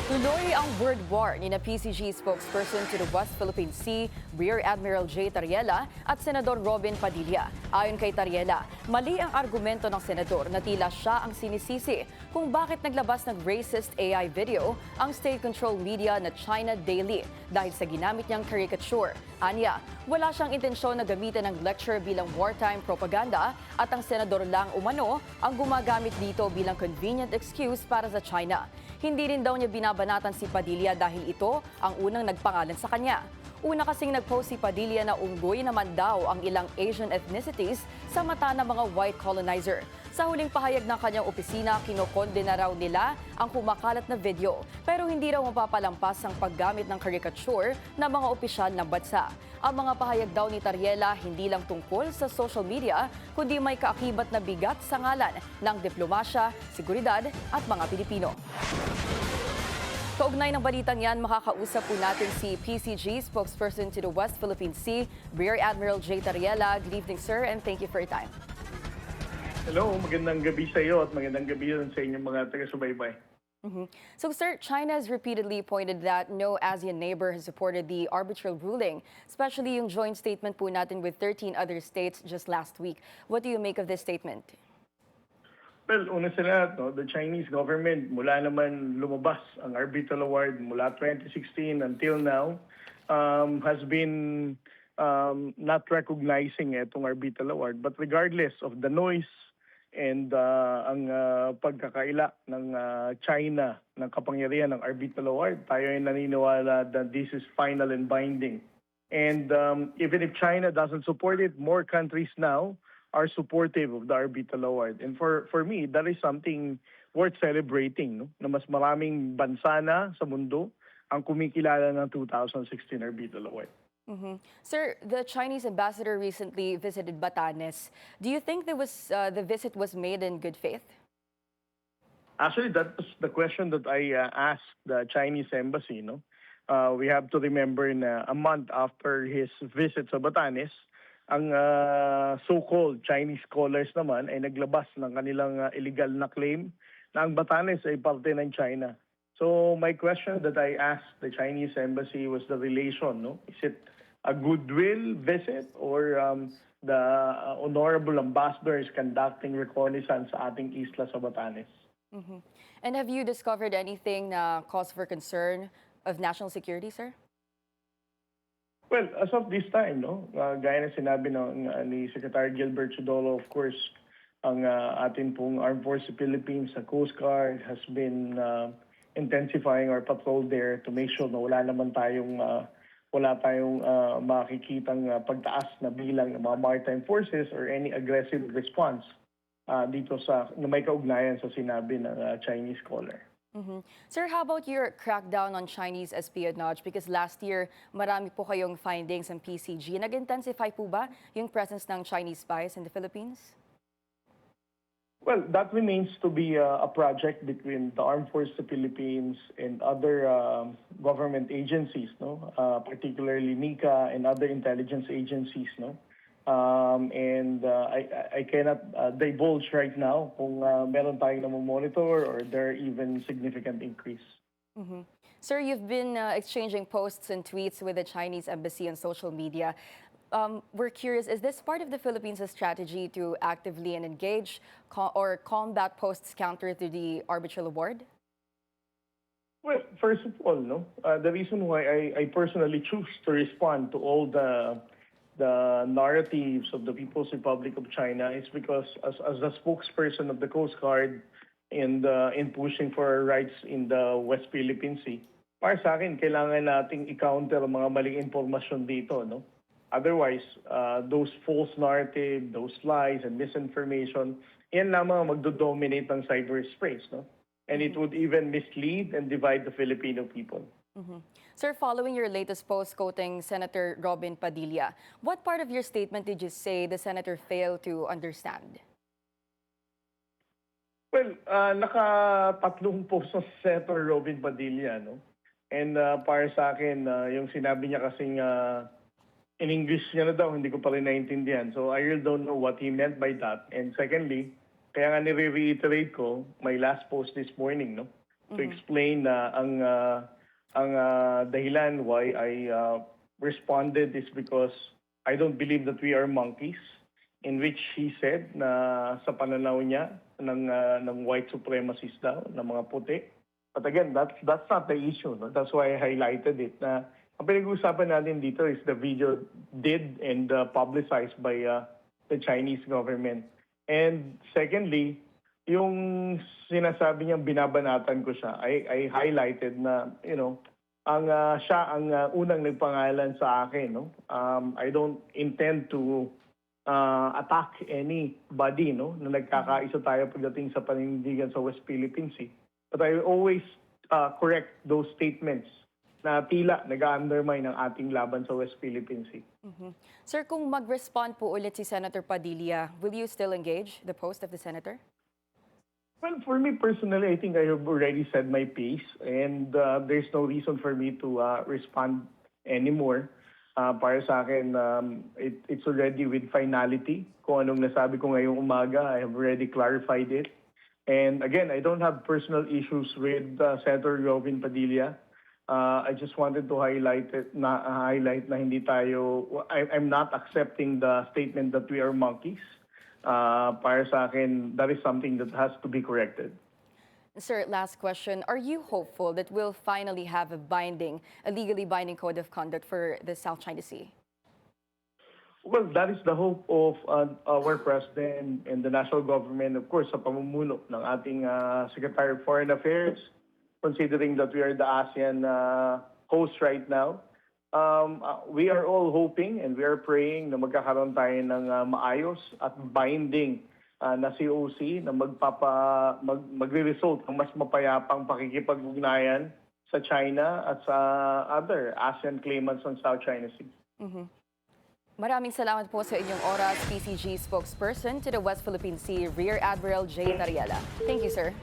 Tuloy ang word war ni na PCG spokesperson to the West Philippine Sea, Rear Admiral J. Tariela at Senador Robin Padilla. Ayon kay Tariela, mali ang argumento ng senador na tila siya ang sinisisi kung bakit naglabas ng racist AI video ang state-controlled media na China Daily dahil sa ginamit niyang caricature. Anya, wala siyang intensyon na gamitin ng lecture bilang wartime propaganda at ang senador lang umano ang gumagamit dito bilang convenient excuse para sa China. Hindi rin daw niya binabanatan si Padilla dahil ito ang unang nagpangalan sa kanya. Una kasing nag-post si Padilla na unggoy naman daw ang ilang Asian ethnicities sa mata ng mga white colonizer. Sa huling pahayag ng kanyang opisina, kinokondena raw nila ang kumakalat na video pero hindi raw mapapalampas ang paggamit ng caricature ng mga opisyal ng bansa. Ang mga pahayag daw ni Tariela hindi lang tungkol sa social media kundi may kaakibat na bigat sa ngalan ng diplomasya, seguridad at mga Pilipino. Kaugnay ng balitang yan, makakausap po natin si PCG spokesperson to the West Philippine Sea, Rear Admiral J. Tariela. Good evening, sir, and thank you for your time. Hello, magandang gabi sa iyo at magandang gabi rin sa inyong mga taga-subaybay. So, sir, China has repeatedly pointed that no ASEAN neighbor has supported the arbitral ruling, especially yung joint statement po natin with 13 other states just last week. What do you make of this statement? Well, una sa lahat, no, the Chinese government, mula naman lumabas ang arbitral award mula 2016 until now, has been not recognizing itong arbitral award. But regardless of the noise and ang pagkakaila ng China ng kapangyarihan ng arbitral award, tayo ay naniniwala that this is final and binding. And even if China doesn't support it, more countries now are supportive of the arbitral award. And for me, that is something worth celebrating, no? Na mas maraming bansa na sa mundo ang kumikilala ng 2016 arbitral award. Sir, the Chinese ambassador recently visited Batanes. Do you think the visit was made in good faith? Actually, that was the question that I asked the Chinese embassy. No, we have to remember na a month after his visit sa Batanes, ang so-called Chinese scholars naman ay naglabas ng kanilang illegal na claim na ang Batanes ay parte ng China. So my question that I asked the Chinese embassy was the relation. No, is it a goodwill visit or the honorable ambassador is conducting reconnaissance sa ating isla sa Batanes? And have you discovered anything na cause for concern of national security, sir? Well, as of this time, no, gaya na sinabi ni Secretary Gilbert Chodolo, of course, ang ating pong Armed Forces of the Philippines sa Coast Guard has been intensifying our patrol there to make sure na wala tayong makikitang pagtaas na bilang ng mga maritime forces or any aggressive response dito na may kaugnayan sa sinabi ng Chinese scholar. Sir, how about your crackdown on Chinese espionage? Because last year, marami po kayong findings ng PCG. Nag-intensify po ba yung presence ng Chinese spies in the Philippines? Well, that remains to be a project between the Armed Forces of the Philippines and other government agencies, no? Particularly NICA and other intelligence agencies, no? I cannot divulge right now kung meron tayong namomonitor or there are even significant increase. Sir, you've been exchanging posts and tweets with the Chinese embassy on social media. We're curious, is this part of the Philippines' strategy to actively and engage or combat posts counter to the arbitral award? Well, first of all, no, the reason why I personally choose to respond to all the narratives of the People's Republic of China is because as a spokesperson of the Coast Guard and in pushing for our rights in the West Philippine Sea, para sa akin, kailangan nating i-counter ang mga maling impormasyon dito, no? Otherwise, those false narrative, those lies and misinformation, yan lamang magdo-dominate ng cyberspace, no? And it would even mislead and divide the Filipino people. Sir, following your latest post quoting Senator Robin Padilla, what part of your statement did you say the senator failed to understand? Well, nakatatlong post sa Senator Robin Padilla, no? And para sa akin, yung sinabi niya kasing in English niya na daw, hindi ko pa rin naintindihan. So I really don't know what he meant by that. And secondly, kaya nga nire-reiterate ko my last post this morning, no? to explain na ang dahilan why I responded is because I don't believe that we are monkeys, in which he said na sa pananaw niya ng white supremacists daw, ng mga puti. But again, that's not the issue. No? That's why I highlighted it. Na ang pinag-uusapan natin dito is the video did and publicized by the Chinese government. And secondly, yung sinasabi niyang binabanatan ko siya, I highlighted na, siya ang unang nagpangalan sa akin. No? I don't intend to attack anybody na nagkakaisa tayo pagdating sa paninindigan sa West Philippine Sea. But I always correct those statements na tila nag-undermine ang ating laban sa West Philippine Sea. Sir, kung mag-respond po ulit si Senator Padilla, will you still engage the post of the senator? Well, for me personally, I think I have already said my piece and there's no reason for me to respond anymore. Para sa akin, it's already with finality. Kung anong nasabi ko ngayong umaga, I have already clarified it. And again, I don't have personal issues with Senator Robin Padilla. I just wanted to highlight na hindi tayo, I'm not accepting the statement that we are monkeys. Para sa akin, that is something that has to be corrected. Sir, last question. Are you hopeful that we'll finally have a legally binding code of conduct for the South China Sea? Well, that is the hope of our president and the national government, of course, sa pamumuno ng ating Secretary of Foreign Affairs, considering that we are the ASEAN host right now. We are all hoping and we are praying na magkakaroon tayo ng maayos at binding na COC na magre-result ng mas mapayapang pakikipag-ugnayan sa China at sa other ASEAN claimants ng South China Sea. Maraming salamat po sa inyong oras, PCG spokesperson to the West Philippine Sea, Rear Admiral J. Tariela. Thank you, sir.